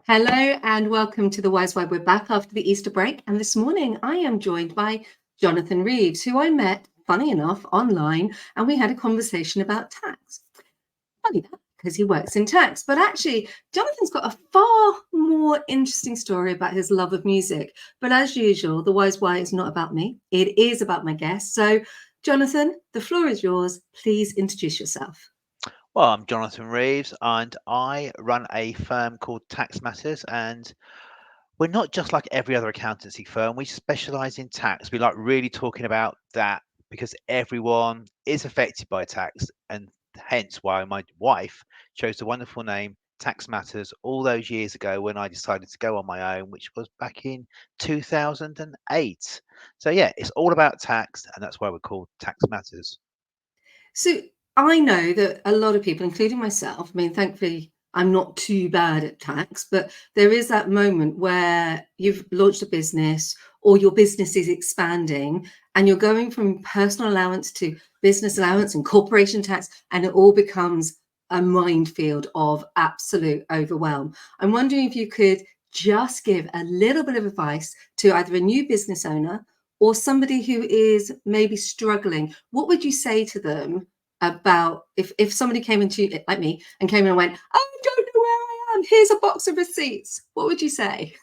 Hello and welcome to the Wise Why. We're back after the Easter break, and this morning I am joined by Jonathan Reeves, who I met, funny enough, online, and we had a conversation about tax. Funny that, because he works in tax, but actually, Jonathan's got a far more interesting story about his love of music. But as usual, the Wise Why is not about me; it is about my guest. So, Jonathan, the floor is yours. Please introduce yourself. Well, I'm Jonathan Reeves, and I run a firm called Tax Matters. And we're not just like every other accountancy firm. We specialize in tax. We like really talking about that because everyone is affected by tax, and hence why my wife chose the wonderful name Tax Matters all those years ago when I decided to go on my own, which was back in 2008. So yeah, it's all about tax, and that's why we're called Tax Matters. So I know that a lot of people, including myself, I mean, thankfully, I'm not too bad at tax, but there is that moment where you've launched a business or your business is expanding and you're going from personal allowance to business allowance and corporation tax, and it all becomes a minefield of absolute overwhelm. I'm wondering if you could just give a little bit of advice to either a new business owner or somebody who is maybe struggling. What would you say to them about if somebody came into like me and came in and went, I don't know where I am, here's a box of receipts, what would you say?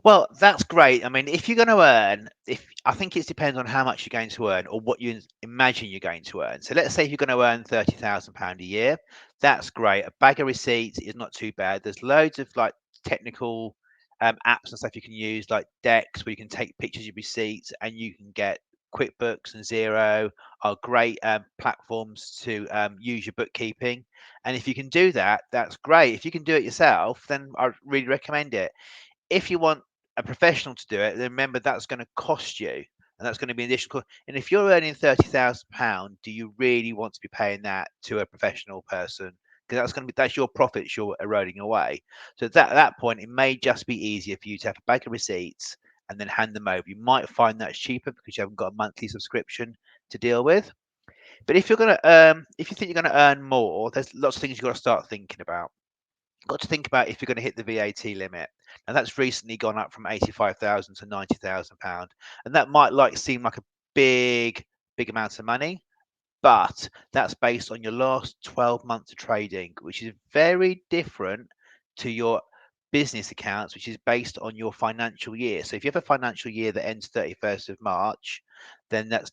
Well, that's great. I mean, if you're going to earn, if I think it depends on how much you're going to earn or what you imagine you're going to earn. So let's say if you're going to earn £30,000 a year, that's great. A bag of receipts is not too bad. There's loads of like technical apps and stuff you can use, like decks where you can take pictures of receipts, and you can get QuickBooks and Zero are great platforms to use your bookkeeping. And if you can do that, that's great. If you can do it yourself, then I really recommend it. If you want a professional to do it, then remember that's going to cost you, and that's going to be an additional cost. And if you're earning £30,000, do you really want to be paying that to a professional person? Because that's your profits you're eroding away. So at that point, it may just be easier for you to have a bag of receipts and then hand them over. You might find that's cheaper because you haven't got a monthly subscription to deal with. But if you think you're going to earn more, there's lots of things you've got to start thinking about. Got to think about if you're going to hit the VAT limit. And that's recently gone up from 85,000 to £90,000. And that might seem like a big, big amount of money, but that's based on your last 12 months of trading, which is very different to your business accounts, which is based on your financial year. So if you have a financial year that ends 31st of March, then that's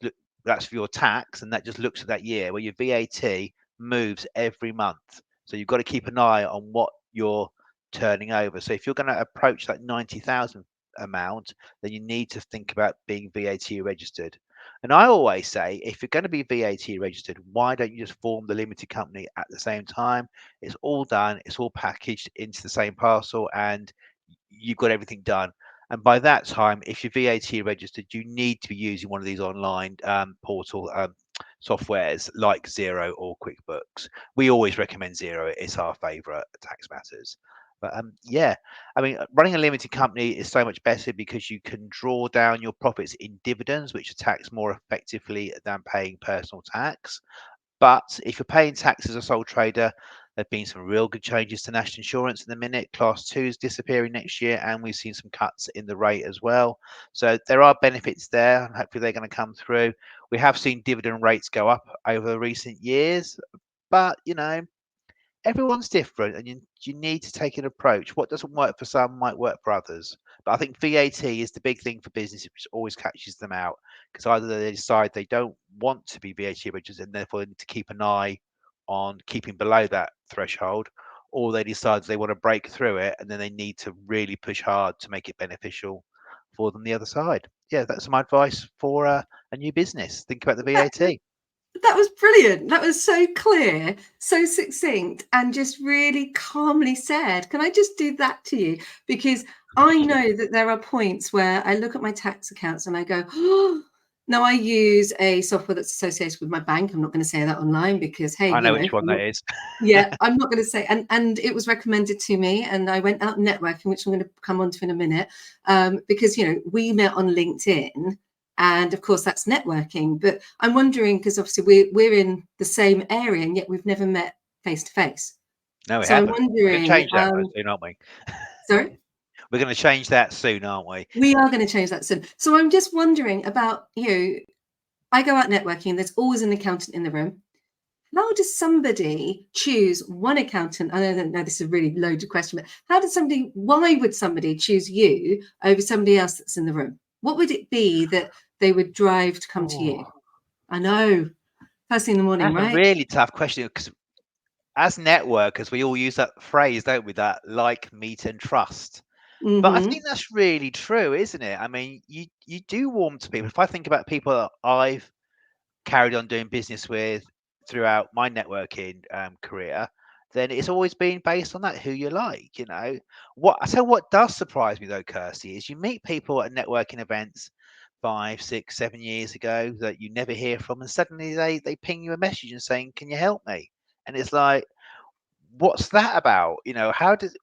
for your tax, and that just looks at that year, where your VAT moves every month. So you've got to keep an eye on what you're turning over. So if you're going to approach that 90,000 amount, then you need to think about being VAT registered. And I always say, if you're going to be VAT registered, why don't you just form the limited company at the same time? It's all done, it's all packaged into the same parcel, and you've got everything done. And by that time, if you're VAT registered, you need to be using one of these online portal softwares like Zero or QuickBooks. We always recommend Zero; it's our favourite tax matters. But yeah, I mean, running a limited company is so much better because you can draw down your profits in dividends, which are taxed more effectively than paying personal tax. But if you're paying tax as a sole trader, there have been some real good changes to national insurance in the minute. Class 2 is disappearing next year, and we've seen some cuts in the rate as well. So there are benefits there, and hopefully they're going to come through. We have seen dividend rates go up over the recent years, but everyone's different, and you need to take an approach. What doesn't work for some might work for others. But I think VAT is the big thing for business, which always catches them out, because either they decide they don't want to be VAT registered and therefore they need to keep an eye on keeping below that threshold, or they decide they want to break through it and then they need to really push hard to make it beneficial for them the other side. Yeah, that's my advice for a new business. Think about the That, VAT. that was brilliant. That was so clear, so succinct, and just really calmly said. Can I just do that to you? Because I know that there are points where I look at my tax accounts and I go, oh, now I use a software that's associated with my bank. I'm not going to say that online because, hey, I know which one that is. yeah, I'm not going to say. And it was recommended to me, and I went out networking, which I'm going to come on to in a minute, because we met on LinkedIn. And of course, that's networking. But I'm wondering, because obviously we're in the same area, and yet we've never met face to face. No, we So I'm haven't. We're going to wondering, change that though soon, aren't we? sorry? We're going to change that soon, aren't we? We are going to change that soon. So I'm just wondering about, I go out networking, there's always an accountant in the room. How does somebody choose one accountant? I don't know, this is a really loaded question, but why would somebody choose you over somebody else that's in the room? What would it be that they would drive to come to you? Oh, I know, first thing in the morning, that's a right? really tough question because as networkers, we all use that phrase, don't we? That like, meet, and trust. But I Mm-hmm. think that's really true, isn't it? I mean, you do warm to people. If I think about people that I've carried on doing business with throughout my networking career, then it's always been based on that who you like. What does surprise me though, Kirsty, is you meet people at networking events 5, 6, 7 years ago that you never hear from, and suddenly they ping you a message and saying, "Can you help me?" And it's like, what's that about? How does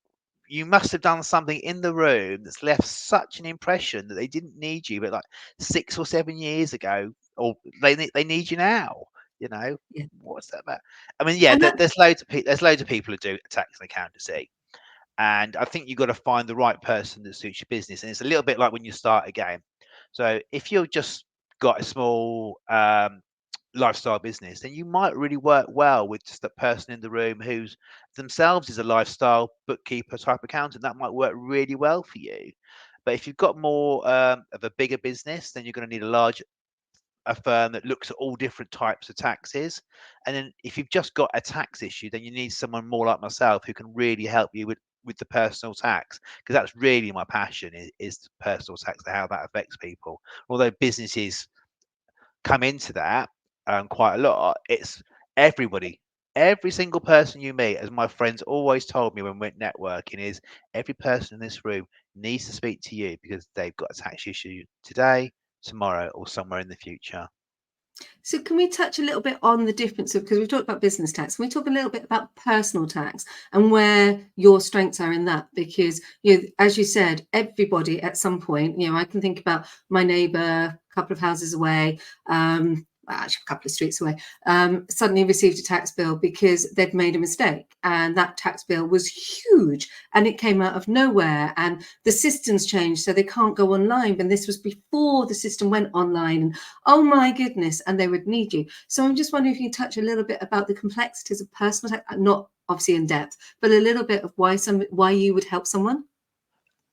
you must have done something in the room that's left such an impression that they didn't need you, but like 6 or 7 years ago, or they need you now. You know, Yeah. what's that about? I mean, yeah, And that, there's loads of people. There's loads of people who do tax and accountancy, and I think you've got to find the right person that suits your business. And it's a little bit like when you start a game. So if you've just got a small lifestyle business, then you might really work well with just a person in the room who's themselves is a lifestyle bookkeeper type accountant. That might work really well for you. But if you've got more of a bigger business, then you're going to need a firm that looks at all different types of taxes. And then if you've just got a tax issue, then you need someone more like myself who can really help you with the personal tax, because that's really my passion is personal tax and how that affects people. Although businesses come into that quite a lot, it's everybody. Every single person you meet, as my friends always told me when we went networking, is every person in this room needs to speak to you because they've got a tax issue today, tomorrow, or somewhere in the future. so can we touch a little bit on the difference of, because we've talked about business tax, can we talk a little bit about personal tax and where your strengths are in that? Because, as you said, everybody at some point, I can think about my neighbour a couple of houses away, well, actually a couple of streets away, suddenly received a tax bill because they'd made a mistake. And that tax bill was huge and it came out of nowhere. And the systems changed, so they can't go online. And this was before the system went online. And oh my goodness, and they would need you. So I'm just wondering if you can touch a little bit about the complexities of personal tax, not obviously in depth, but a little bit of why you would help someone.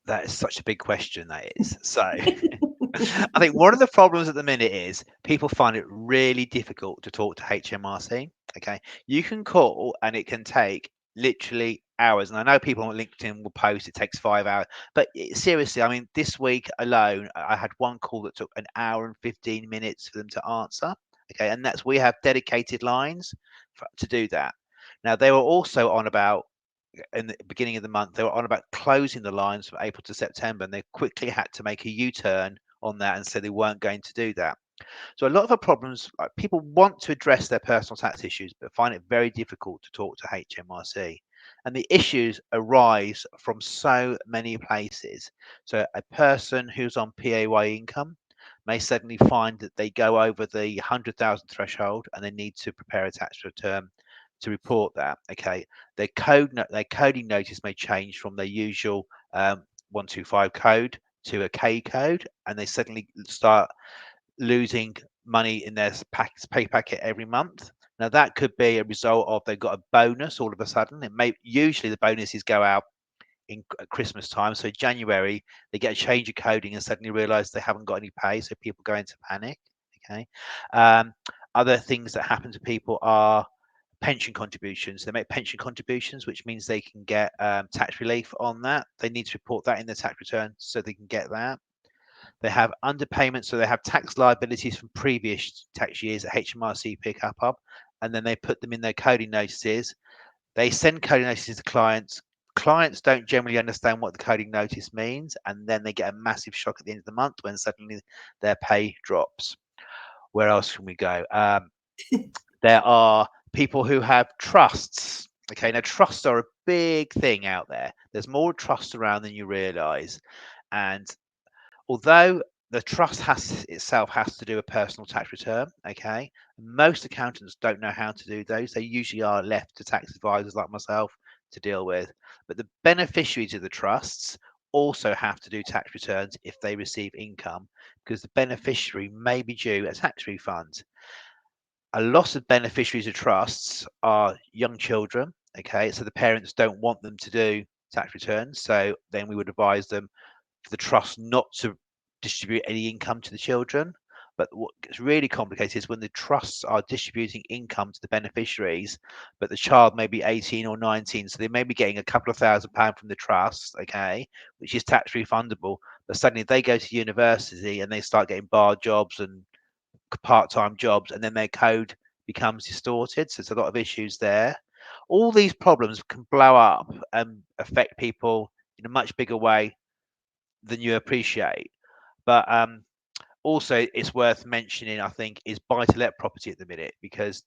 That is such a big question, that is. So I think one of the problems at the minute is people find it really difficult to talk to HMRC. Okay. You can call and it can take literally hours. And I know people on LinkedIn will post it takes 5 hours. But seriously, I mean, this week alone, I had one call that took an hour and 15 minutes for them to answer. Okay. And we have dedicated lines to do that. Now, they were also on about in the beginning of the month, they were on about closing the lines from April to September, and they quickly had to make a U-turn on that and said they weren't going to do that. So a lot of the problems, like, people want to address their personal tax issues, but find it very difficult to talk to HMRC. And the issues arise from so many places. So a person who's on PAYE income may suddenly find that they go over the 100,000 threshold and they need to prepare a tax return to report that. Okay, their coding notice may change from their usual 125 code to a K code, and they suddenly start losing money in their pay packet every month. Now that could be a result of they've got a bonus all of a sudden. It may usually the bonuses go out at Christmas time, so January they get a change of coding and suddenly realise they haven't got any pay, so people go into panic. Okay, um, other things that happen to people are pension contributions. They make pension contributions, which means they can get tax relief on that. They need to report that in their tax return so they can get that. They have underpayments, so they have tax liabilities from previous tax years that HMRC pick up, and then they put them in their coding notices. They send coding notices to clients. Clients don't generally understand what the coding notice means, and then they get a massive shock at the end of the month when suddenly their pay drops. Where else can we go? There are people who have trusts. Okay, now trusts are a big thing out there. There's more trust around than you realize. And although the trust has to do a personal tax return, okay, most accountants don't know how to do those. They usually are left to tax advisors like myself to deal with. But the beneficiaries of the trusts also have to do tax returns if they receive income, because the beneficiary may be due a tax refund. A lot of beneficiaries of trusts are young children. Okay, so the parents don't want them to do tax returns. So then we would advise them for the trust not to distribute any income to the children. But what gets really complicated is when the trusts are distributing income to the beneficiaries, but the child may be 18 or 19, so they may be getting a couple of £1,000 from the trust, okay, which is tax refundable. But suddenly they go to university and they start getting bar jobs and part-time jobs, and then their code becomes distorted. So there's a lot of issues there. All these problems can blow up and affect people in a much bigger way than you appreciate. But also, it's worth mentioning, I think, is buy-to-let property at the minute, because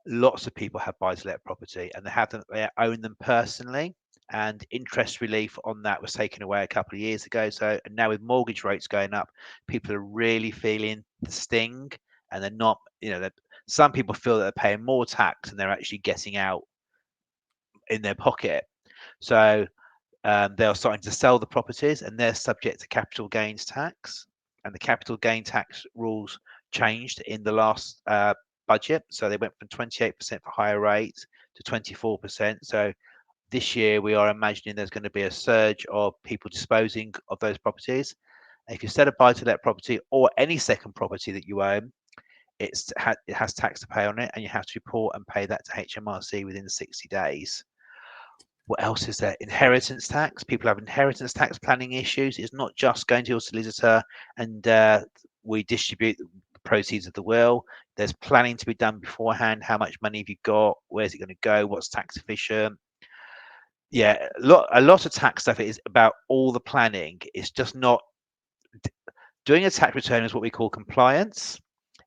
lots of people have buy-to-let property and they own them personally. And interest relief on that was taken away a couple of years ago. So and now with mortgage rates going up, people are really feeling the sting, and they're not, some people feel that they're paying more tax and they're actually getting out in their pocket. So they're starting to sell the properties and they're subject to capital gains tax. And the capital gain tax rules changed in the last budget. So they went from 28% for higher rates to 24%. So this year we are imagining there's going to be a surge of people disposing of those properties. If you sell a buy to let property or any second property that you own, it has tax to pay on it, and you have to report and pay that to HMRC within 60 days. What else is there? Inheritance tax. People have inheritance tax planning issues. It's not just going to your solicitor and we distribute the proceeds of the will. There's planning to be done beforehand. How much money have you got? Where's it going to go? What's tax efficient? Yeah, a lot of tax stuff is about all the planning. It's just not doing a tax return is what we call compliance,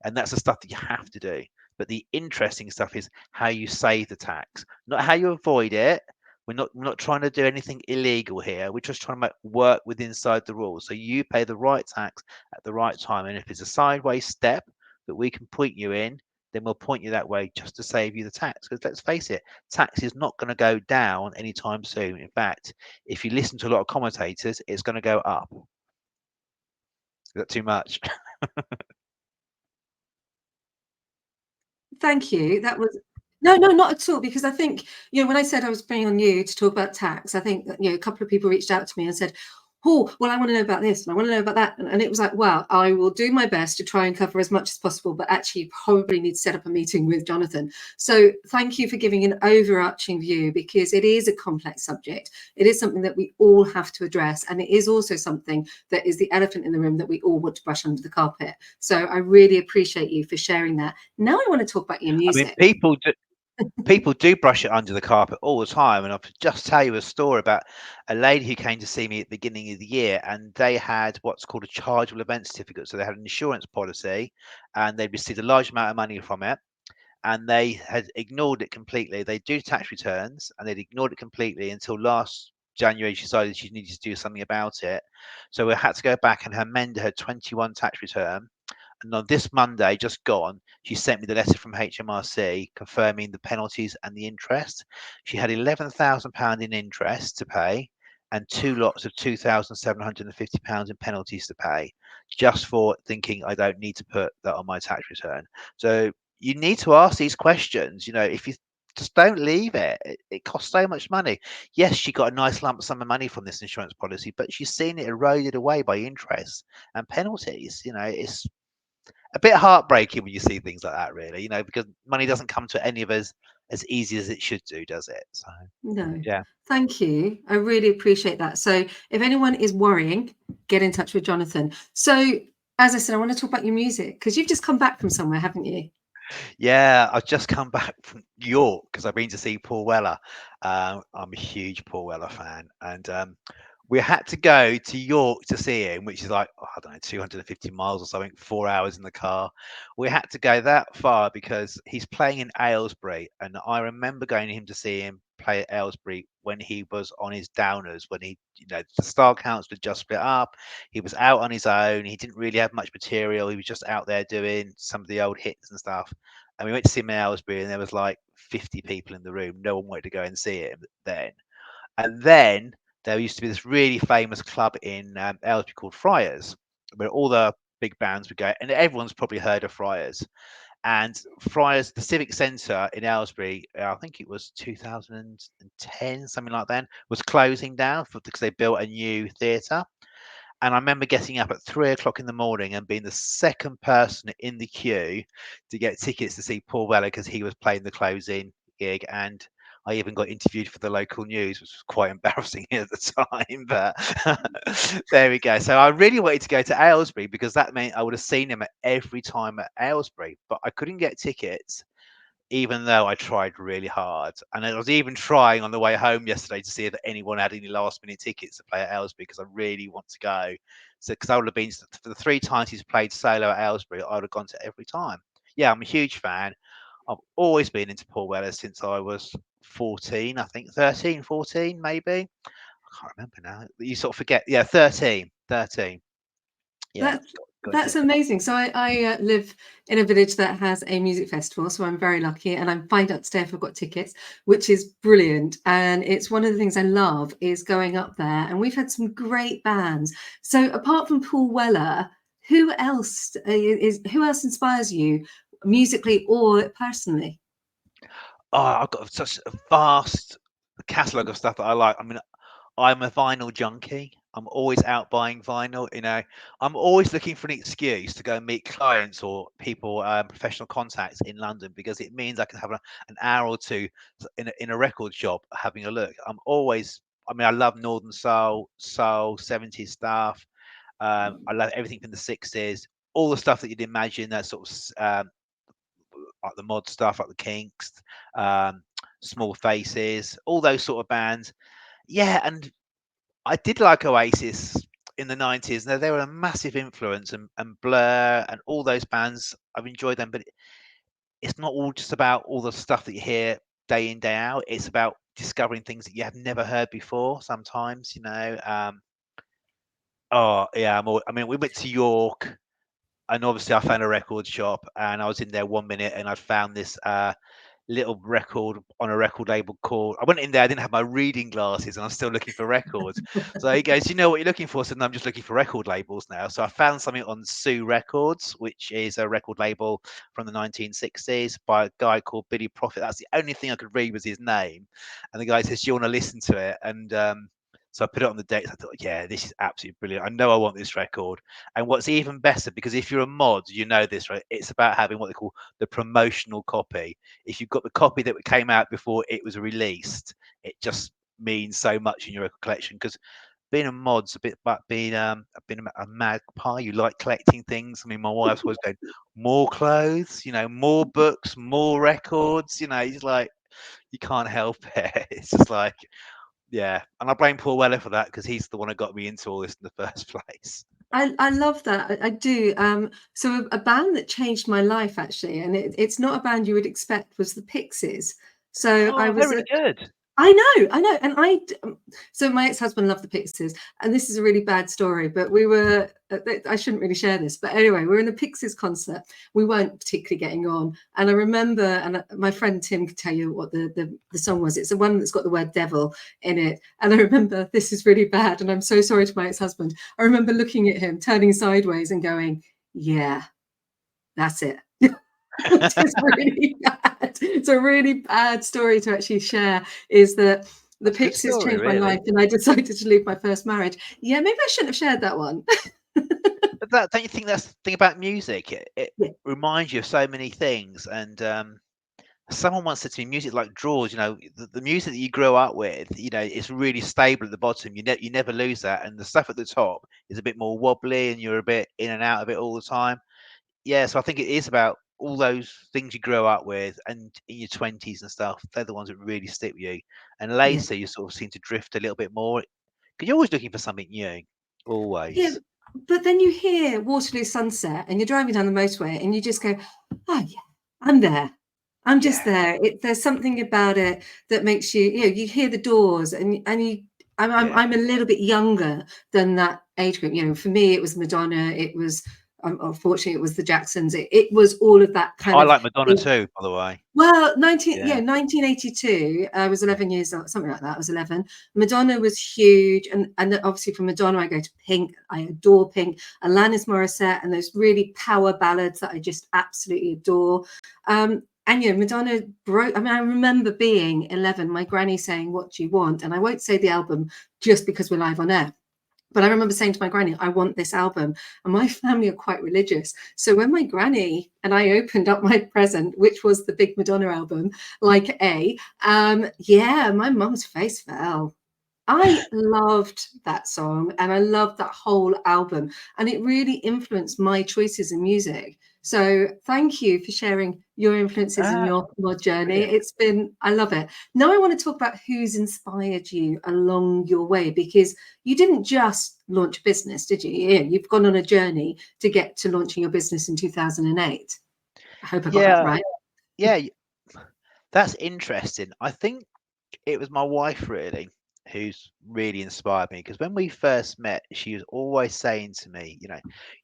and that's the stuff that you have to do. But the interesting stuff is how you save the tax, not how you avoid it. We're not trying to do anything illegal here. We're just trying to work with inside the rules. So you pay the right tax at the right time. And if it's a sideways step that we can point you in, then we'll point you that way just to save you the tax. Because let's face it, tax is not going to go down anytime soon. In fact, if you listen to a lot of commentators, it's going to go up. Is that too much? Thank you. That was no, no, not at all. Because I think, when I said I was bringing on you to talk about tax, I think that, a couple of people reached out to me and said, "Oh, well, I want to know about this and I want to know about that." And it was like, well, I will do my best to try and cover as much as possible, but actually, you probably need to set up a meeting with Jonathan. So thank you for giving an overarching view, because it is a complex subject. It is something that we all have to address. And it is also something that is the elephant in the room that we all want to brush under the carpet. So I really appreciate you for sharing that. Now I want to talk about your I mean, music. people do brush it under the carpet all the time, and I'll just tell you a story about a lady who came to see me at the beginning of the year, and they had what's called a chargeable event certificate. So they had an insurance policy, and they received a large amount of money from it, and they had ignored it completely. They do tax returns, and they'd ignored it completely until last January. She decided she needed to do something about it, so we had to go back and amend her 21 tax return. And on this Monday, just gone, she sent me the letter from HMRC confirming the penalties and the interest. She had £11,000 in interest to pay and two lots of £2,750 in penalties to pay, just for thinking I don't need to put that on my tax return. So you need to ask these questions. If you just don't leave it. It costs so much money. Yes, she got a nice lump sum of money from this insurance policy, but she's seen it eroded away by interest and penalties. It's a bit heartbreaking when you see things like that, really, because money doesn't come to any of us as easy as it should do, does it? So, No. yeah. Thank you. I really appreciate that. So if anyone is worrying, get in touch with Jonathan. So as I said, I want to talk about your music, because you've just come back from somewhere, haven't you? Yeah, I've just come back from New York because I've been to see Paul Weller. I'm a huge Paul Weller fan, and we had to go to York to see him, which is like, I don't know, 250 miles or something, 4 hours in the car. We had to go that far because he's playing in Aylesbury, and I remember going to him to see him play at Aylesbury when he was on his downers, when the Star Council had just split up. He was out on his own. He didn't really have much material. He was just out there doing some of the old hits and stuff. And we went to see him in Aylesbury, and there was like 50 people in the room. No one wanted to go and see him then. And then there used to be this really famous club in Aylesbury called Friars, where all the big bands would go, and everyone's probably heard of Friars. And Friars, the Civic Centre in Aylesbury, I think it was 2010, something like that, was closing down because they built a new theatre. And I remember getting up at 3 o'clock in the morning and being the second person in the queue to get tickets to see Paul Weller because he was playing the closing gig. And I even got interviewed for the local news, which was quite embarrassing at the time. But there we go. So I really wanted to go to Aylesbury because that meant I would have seen him at every time at Aylesbury, but I couldn't get tickets even though I tried really hard. And I was even trying on the way home yesterday to see if anyone had any last minute tickets to play at Aylesbury because I really want to go. So, because I would have been for the 3 times he's played solo at Aylesbury, I would have gone to every time. Yeah, I'm a huge fan. I've always been into Paul Weller since I was 14, I think 13, 14, maybe. I can't remember now. You sort of forget. Yeah, 13, 13. Yeah, That's got into that's it. amazing. So I live in a village that has a music festival, so I'm very lucky, and I'm find out today if I've got tickets, which is brilliant. And it's one of the things I love is going up there, and we've had some great bands. So apart from Paul Weller, who else inspires you musically or personally? Oh, I've got such a vast catalogue of stuff that I like. I mean, I'm a vinyl junkie. I'm always out buying vinyl. I'm always looking for an excuse to go and meet clients or people, professional contacts in London because it means I can have an hour or two in a record shop having a look. I'm always. I mean, I love Northern soul, 70s stuff. I love everything from the 60s, all the stuff that you'd imagine that sort of like the mod stuff, like the Kinks, um, Small Faces, all those sort of bands. Yeah, and I did like Oasis in the 90s. Now, they were a massive influence, and Blur and all those bands. I've enjoyed them, but it's not all just about all the stuff that you hear day in, day out. It's about discovering things that you have never heard before sometimes. Oh, yeah. I mean, we went to York, and obviously I found a record shop, and I was in there 1 minute, and I found this little record on a record label called. I went in there. I didn't have my reading glasses, and I'm still looking for records. So he goes, "You know what you're looking for?" I said, "No, I'm just looking for record labels now." So I found something on Sue Records, which is a record label from the 1960s by a guy called Billy Prophet. That's the only thing I could read was his name. And the guy says, "Do you want to listen to it?" And so I put it on the decks. I thought, "Yeah, this is absolutely brilliant. I know I want this record." And what's even better, because if you're a mod, you know this, right? It's about having what they call the promotional copy. If you've got the copy that came out before it was released, it just means so much in your record collection. Because being a mod's a bit like being I've been a magpie. You like collecting things. I mean, my wife's always going, more clothes, more books, more records. It's like you can't help it. It's just like, yeah. And I blame Paul Weller for that because he's the one that got me into all this in the first place. I love that. I do. So a band that changed my life actually, and it's not a band you would expect, was the Pixies. So I Oh, they're was really at good. I know, and so my ex-husband loved the Pixies, and this is a really bad story, but we were, I shouldn't really share this, but anyway, we were in a Pixies concert. We weren't particularly getting on, and I remember, and my friend Tim could tell you what the song was. It's the one that's got the word devil in it, and I remember, this is really bad, and I'm so sorry to my ex-husband. I remember looking at him, turning sideways, and going, "Yeah, that's it." Which is really bad. It's a really bad story to actually share, is that the That's a good Pixies story, changed my life really. and I decided to leave my first marriage. Yeah, maybe I shouldn't have shared that one. But don't you think that's the thing about music? It Yeah, reminds you of so many things. And someone once said to me, music like drawers. The music that you grow up with, it's really stable at the bottom. You never lose that, and the stuff at the top is a bit more wobbly, and you're a bit in and out of it all the time. Yeah, so I think it is about all those things you grow up with, and in your 20s and stuff. They're the ones that really stick with you, and yeah. later you sort of seem to drift a little bit more because you're always looking for something new, Yeah, always. but then you hear Waterloo Sunset and you're driving down the motorway and you just go, "Oh yeah, I'm there. I'm just Yeah, there." There's something about it that makes you hear the Doors and you. I'm yeah. a little bit younger than that age group. For me, it was Madonna. It was Unfortunately, it was the Jacksons. It was all of that kind I of like Madonna too, by the way. well, Yeah. 1982. I was Yeah. 11 years old, something like that. I was 11. Madonna was huge, and then obviously from Madonna, I go to Pink. I adore Pink, Alanis Morissette, and those really power ballads that I just absolutely adore. And Madonna broke. I mean, I remember being 11, my granny saying, "What do you want?" And I won't say the album just because we're live on air. But I remember saying to my granny, I want this album. And my family are quite religious. So when my granny and I opened up my present, which was the big Madonna album, yeah, my mum's face fell. I loved that song and I loved that whole album, and it really influenced my choices in music. So thank you for sharing your influences in Ah, your mod journey. brilliant. It's been, I love it. Now I want to talk about who's inspired you along your way, because you didn't just launch a business, did you? Yeah, you've gone on a journey to get to launching your business in 2008. I hope I got that Yeah, right. yeah, that's interesting. I think it was my wife really who's really inspired me, because when we first met, she was always saying to me,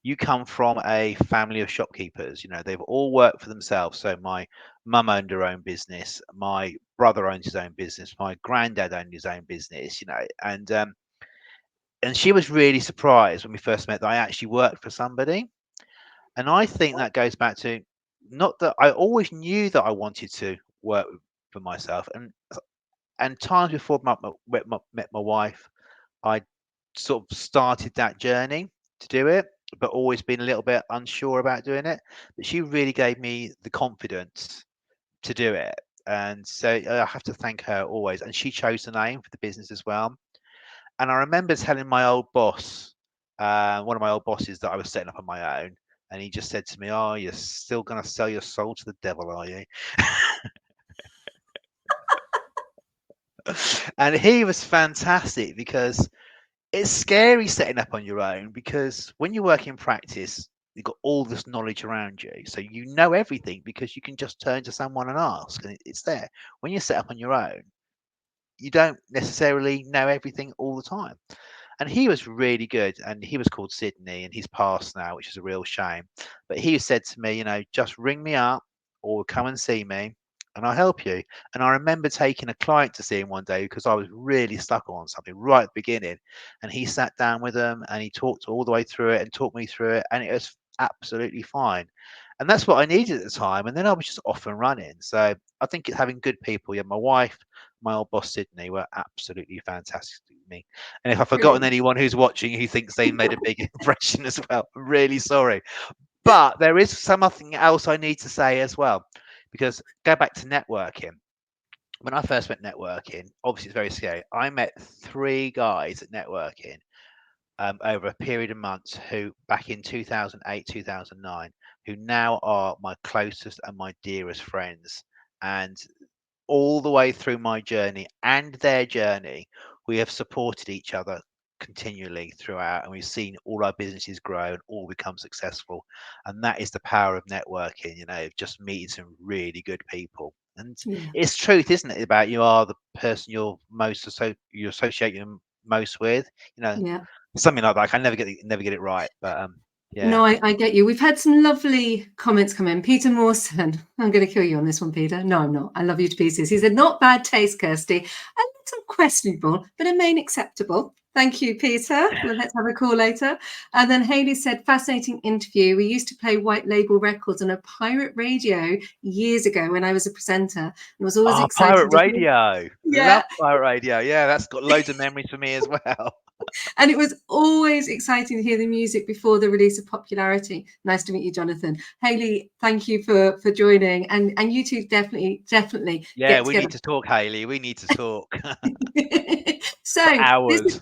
you come from a family of shopkeepers, they've all worked for themselves. So my mum owned her own business, my brother owns his own business, my granddad owned his own business, and she was really surprised when we first met that I actually worked for somebody. And I think that goes back to, not that I always knew that I wanted to work for myself, and times before met my wife, I sort of started that journey to do it, but always been a little bit unsure about doing it. But she really gave me the confidence to do it. And so I have to thank her always. And she chose the name for the business as well. And I remember telling my old boss, one of my old bosses, that I was setting up on my own. And he just said to me, "Oh, you're still going to sell your soul to the devil, are you?" And he was fantastic, because it's scary setting up on your own, because when you work in practice, you've got all this knowledge around you. So you know everything because you can just turn to someone and ask, and it's there. When you're set up on your own, you don't necessarily know everything all the time. And he was really good, and he was called Sydney, and he's passed now, which is a real shame. But he said to me, just ring me up or come and see me and I'll help you. And I remember taking a client to see him one day because I was really stuck on something right at the beginning, and he sat down with them and he talked all the way through it and talked me through it, and it was absolutely fine. And that's what I needed at the time, and then I was just off and running. So I think it's having good people. Yeah, my wife, my old boss Sydney, were absolutely fantastic to me. And if I've forgotten Brilliant. anyone who's watching who thinks they made a big impression as well, I'm really sorry. But there is something else I need to say as well, because go back to networking. When I first went networking, obviously it's very scary. I met three guys at networking over a period of months who, back in 2008, 2009, who now are my closest and my dearest friends. And all the way through my journey and their journey, we have supported each other continually throughout, and we've seen all our businesses grow and all become successful. And that is the power of networking, just meeting some really good people. And Yeah. it's truth, isn't it, about you are the person you associate most with, you know, Yeah. something like that. I can never get it right, but yeah. No, I get you. We've had some lovely comments come in. Peter Mawson, I'm going to kill you on this one, Peter. No, I'm not. I love you to pieces. He said, not bad taste, Kirsty. A little questionable, but a main acceptable. Thank you, Peter. Well, let's have a call later. And then Haley said, fascinating interview. We used to play white label records on a pirate radio years ago when I was a presenter, and was always Oh, excited pirate to hear. radio. Yeah. Love pirate radio. Yeah, that's got loads of memories for me as well. And it was always exciting to hear the music before the release of popularity. Nice to meet you, Jonathan. Haley, thank you for joining, and you two definitely Yeah, get we together. need to talk, Hayley. We need to talk for So this is hours.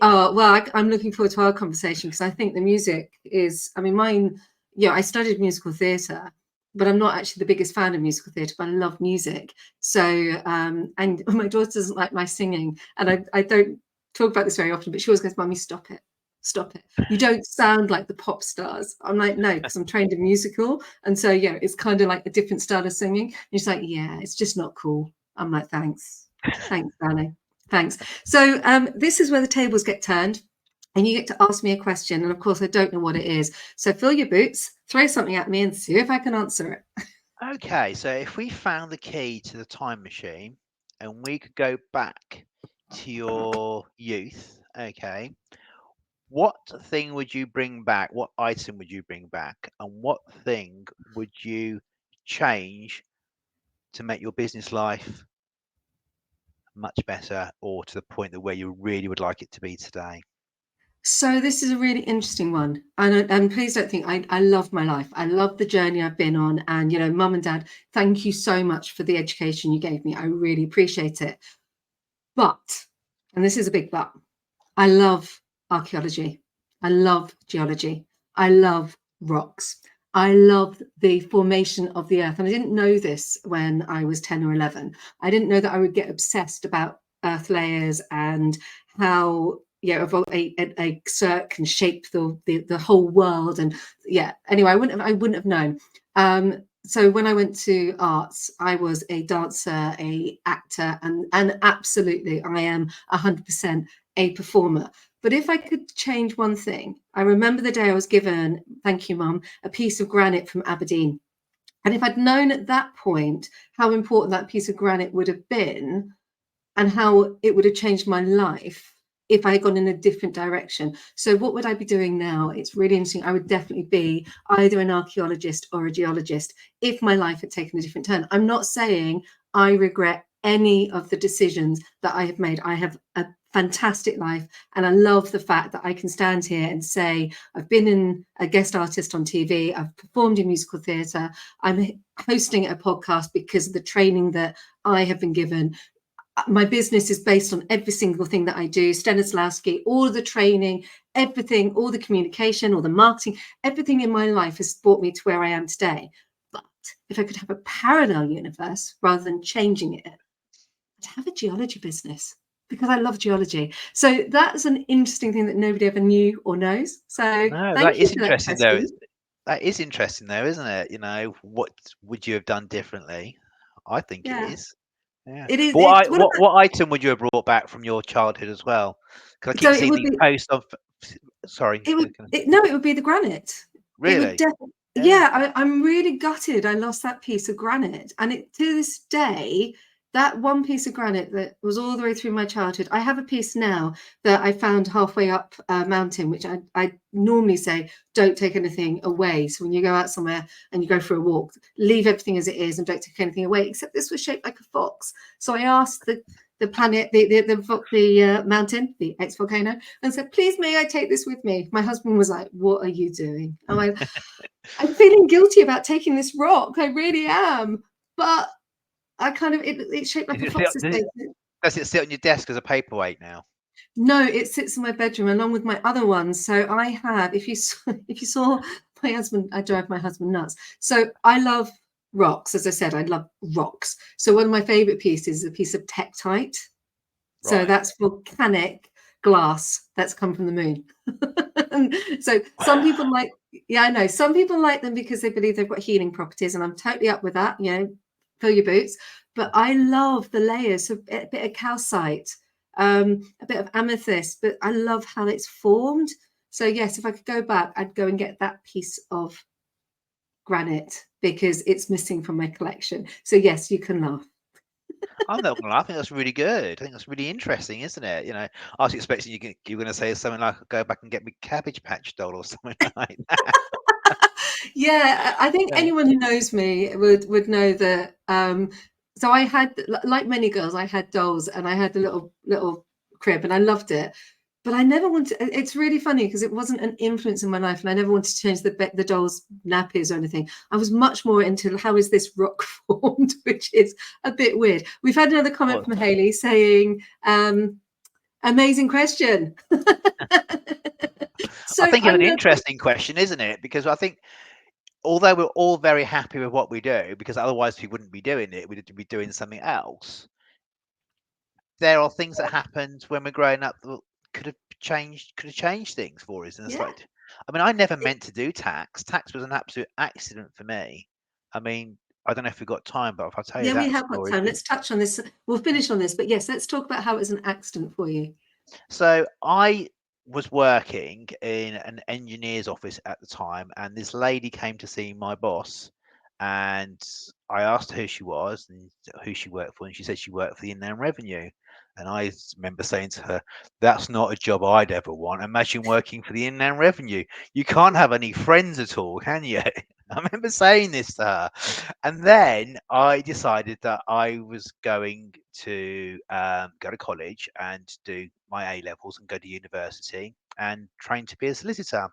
well, I'm looking forward to our conversation, because I think the music is, I mean, mine, yeah, I studied musical theatre, but I'm not actually the biggest fan of musical theatre, but I love music. So and my daughter doesn't like my singing, and I don't talk about this very often, but she always goes, Mummy, stop it. Stop it. You don't sound like the pop stars. I'm like, no, because I'm trained in musical. And so yeah, it's kind of like a different style of singing. And she's like, yeah, it's just not cool. I'm like, thanks. Thanks, darling. Thanks. So this is where the tables get turned. and you get to ask me a question. And of course, I don't know what it is. So fill your boots, throw something at me, and see if I can answer it. Okay, so if we found the key to the time machine and we could go back to your youth, okay, what thing would you bring back? What item would you bring back? And what thing would you change to make your business life much better, or to the point that where you really would like it to be today? So this is a really interesting one, and please don't think I love my life. I love the journey I've been on, and mum and dad, thank you so much for the education you gave me. I really appreciate it. But, and this is a big but, I love archaeology. I love geology. I love rocks. I love the formation of the earth. And I didn't know this when I was 10 or 11. I didn't know that I would get obsessed about earth layers and how a cirque can shape the whole world. And anyway, I wouldn't have known. So when I went to arts, I was a dancer, a actor, and absolutely I am 100% a performer. But if I could change one thing, I remember the day I was given, thank you, Mum, a piece of granite from Aberdeen. And if I'd known at that point how important that piece of granite would have been and how it would have changed my life if I had gone in a different direction. So what would I be doing now? It's really interesting. I would definitely be either an archaeologist or a geologist if my life had taken a different turn. I'm not saying I regret any of the decisions that I have made. I have a fantastic life, and I love the fact that I can stand here and say I've been a guest artist on TV, I've performed in musical theatre, I'm hosting a podcast because of the training that I have been given. My business is based on every single thing that I do. Stanislawski, all of the training, everything, all the communication, all the marketing, everything in my life has brought me to where I am today. But if I could have a parallel universe rather than changing it, I'd have a geology business because I love geology. So that's an interesting thing that nobody ever knew or knows. So No, that thank you is for that interesting though. question. That is interesting though, isn't it? What would you have done differently? I think it Yeah, is. Yeah. it is. But It's what about, what item would you have brought back from your childhood as well? Because I so keep it seeing would these be posts of. Sorry, It would no, it would be the granite. It would really? definitely. Yeah. Yeah, I'm really gutted I lost that piece of granite, and to this day, that one piece of granite that was all the way through my childhood, I have a piece now that I found halfway up a mountain, which I normally say, "Don't take anything away." So when you go out somewhere and you go for a walk, leave everything as it is and don't take anything away, except this was shaped like a fox. So I asked the planet, the mountain, the ex-volcano, and said, "Please, may I take this with me?" My husband was like, "What are you doing?" I'm like, "I'm feeling guilty about taking this rock. I really am." But I kind of, it's shaped like Is a it still, fox's face. does it sit on your desk as a paperweight now? No, it sits in my bedroom along with my other ones. So I have, if you saw, if you saw my husband, I drive my husband nuts. So I love rocks. As I said, I love rocks. So one of my favorite pieces is a piece of tektite. So Right. that's volcanic glass that's come from the moon. And so some people like, yeah, I know. Some people like them because they believe they've got healing properties, and I'm totally up with that. Fill your boots. But I love the layers, so a bit of calcite, a bit of amethyst, but I love how it's formed. So yes, if I could go back, I'd go and get that piece of granite because it's missing from my collection. So yes, you can laugh. I'm not gonna lie. I think that's really good. I think that's really interesting, isn't it? I was expecting you're gonna say something like, "Go back and get me Cabbage Patch doll" or something like that. Yeah, I think Yeah. anyone who knows me would know that. So I had, like many girls, I had dolls, and I had a little crib, and I loved it. But I never wanted. It's really funny because it wasn't an influence in my life, and I never wanted to change the dolls' nappies or anything. I was much more into how is this rock formed, which is a bit weird. We've had another comment Well, from Haley saying, "Amazing question." I So think it's I'm an going to. interesting question, isn't it? Because I think although we're all very happy with what we do, because otherwise we wouldn't be doing it, we'd be doing something else. There are things that happened when we're growing up that could have changed things for us. And it's Yeah. like, I mean, I never meant to do tax. Tax was an absolute accident for me. I mean, I don't know if we've got time, but if I tell you Yeah, we that have got story. time. Let's touch on this. We'll finish on this, but yes, let's talk about how it was an accident for you. So I was working in an engineer's office at the time, and this lady came to see my boss, and I asked her who she was and who she worked for, and she said she worked for the Inland Revenue. And I remember saying to her, "That's not a job I'd ever want. Imagine working for the Inland Revenue. You can't have any friends at all, can you?" I remember saying this to her. And then I decided that I was going to go to college and do my A levels and go to university and train to be a solicitor.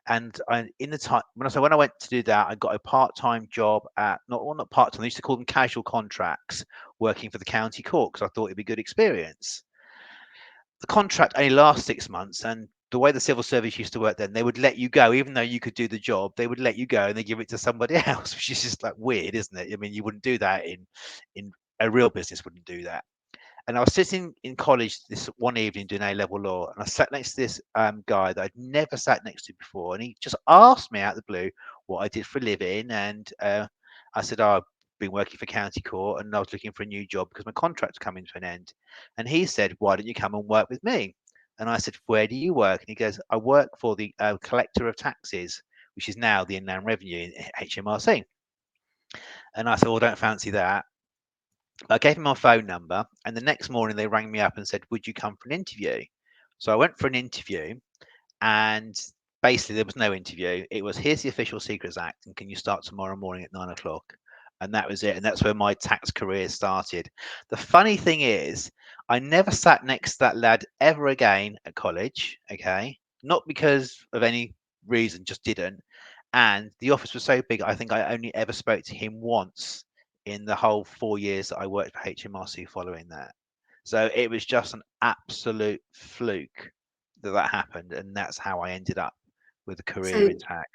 And in the time when I went to do that, I got a part-time job at not part-time. They used to call them casual contracts, working for the county court because I thought it'd be a good experience. The contract only lasts 6 months, and the way the civil service used to work then, they would let you go even though you could do the job. They would let you go and they give it to somebody else, which is just like weird, isn't it? I mean, you wouldn't do that in a real business, wouldn't do that. And I was sitting in college this one evening doing A-level law, and I sat next to this guy that I'd never sat next to before, and he just asked me out of the blue what I did for a living, and I said, "Oh, I've been working for county court, and I was looking for a new job because my contract's coming to an end." And he said, "Why don't you come and work with me?" And I said, "Where do you work?" And he goes, "I work for the collector of taxes, which is now the Inland Revenue, HMRC." And I said, "Well, I don't fancy that." I gave him my phone number, and the next morning they rang me up and said, "Would you come for an interview?" So I went for an interview, and basically there was no interview. It was, "Here's the Official Secrets Act, and can you start tomorrow morning at 9 o'clock?" And that was it. And that's where my tax career started. The funny thing is, I never sat next to that lad ever again at college. Okay, not because of any reason, just didn't. And the office was so big, I think I only ever spoke to him once in the whole 4 years that I worked for HMRC following that. So it was just an absolute fluke that happened, and that's how I ended up with a career So in tax.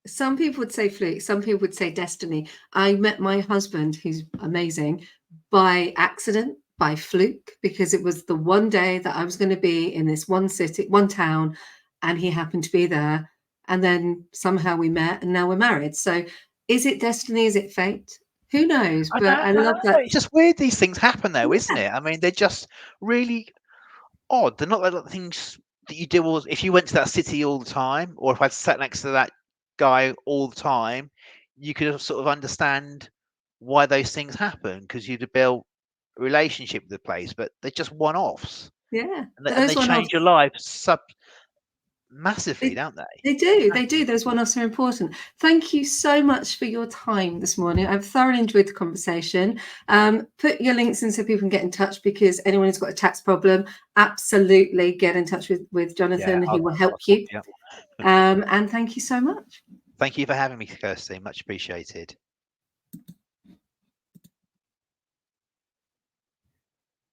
some people would say fluke, some people would say destiny. I met my husband, who's amazing, by accident, by fluke, because it was the one day that I was going to be in this one city, one town, and he happened to be there. And then somehow we met, and now we're married. So is it destiny? Is it fate? Who knows? I But don't I love know. that. It's just weird these things happen, though, isn't Yeah, it? I mean, they're just really odd. They're not like the things that you do all. If you went to that city all the time, or if I'd sat next to that guy all the time, you could have sort of understand why those things happen because you'd have built a relationship with the place. But they're just one-offs, yeah. and they Those change your one-offs. life massively, They don't they? they do, they do. Massively. Those one-offs are important. Thank you so much for your time this morning. I've thoroughly enjoyed the conversation. Put your links in so people can get in touch because anyone who's got a tax problem, absolutely get in touch with Yeah, Jonathan. He will help I'll talk you. to you. And thank you so much. Thank you for having me, Kirsty. Much appreciated.